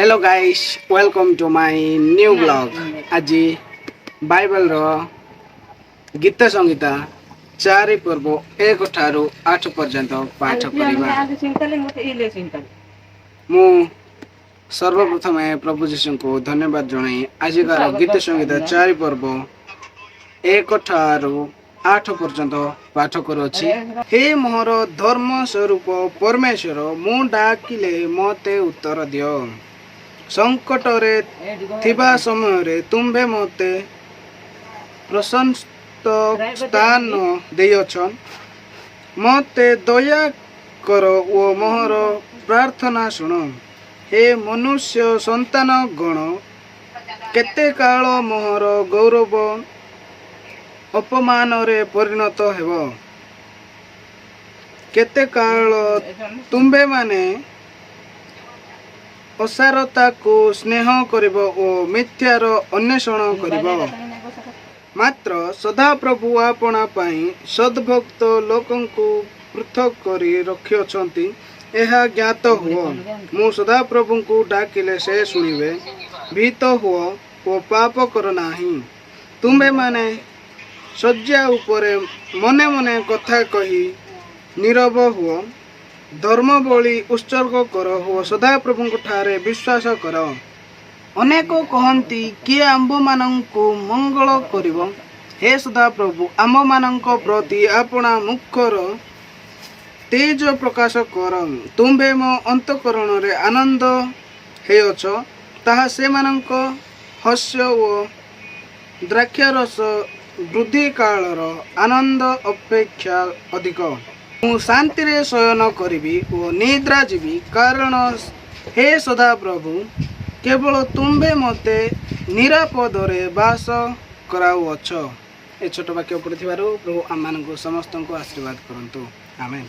Hello guys, welcome to my new blog. आज Bible रो गीत संगीता चारि पर्व 1 ठारू 8 पर्यंत पाठ करिबा। मु सर्वप्रथम प्रभु जीशु को धन्यवाद जणाई आजिकार गीत संगीता चारि पर्व 1 ठारू 8 पर्यंत पाठ करुछि। हे मोहर धर्म स्वरूप परमेश्वर, मु डाकिले मते उत्तर दियो। संकट रे थिबा समय रे तुम्भे मते प्रशस्त स्थान देयछ। मते दया कर ओ मोहर प्रार्थना सुन। हे मनुष्य संतान गण, केते काल मोहर गौरव अपमान रे परिणत हेब। केते काल तुम्भे माने असारता को स्नेह करिब ओ मिथ्यार अन्वेषण करिब। मात्र सदा प्रभु आपना पाई सद्भक्त लोकंकु पृथक करी रखिअछंती, एहा ज्ञात हुओ। मु सदा प्रभु को डाकिले से सुनिबे। भीत हुओ ओ पाप कर नाही। तुम्बे माने शज्या उपरे मने मने कथा कही नीरव हुओ। धर्म बलि उत्सर्ग कर हो सदा प्रभु ठारे विश्वास कर। अनेक कहती किए आंब मानंकु मंगल करिवो। हे सदा प्रभु आंब मानंक प्रति आपना मुखर तेज प्रकाश कर। तुम्भे मो अंतकरण रे आनंद हेयछ, ताहा से मानंक हस्य ओ द्राक्षारस वृद्धि कालर आनंद अपेक्षा अधिक। मु शांति रे शयन करिबी ओ निद्रा जीवी, कारण हे सदा प्रभु केवल तुम्भे मते निरापद रे वास कराउअछ। ए छोट वाक्य पढ़िथिबारु प्रभु आम मानकु समस्त को आशीर्वाद करंतु। आमेन।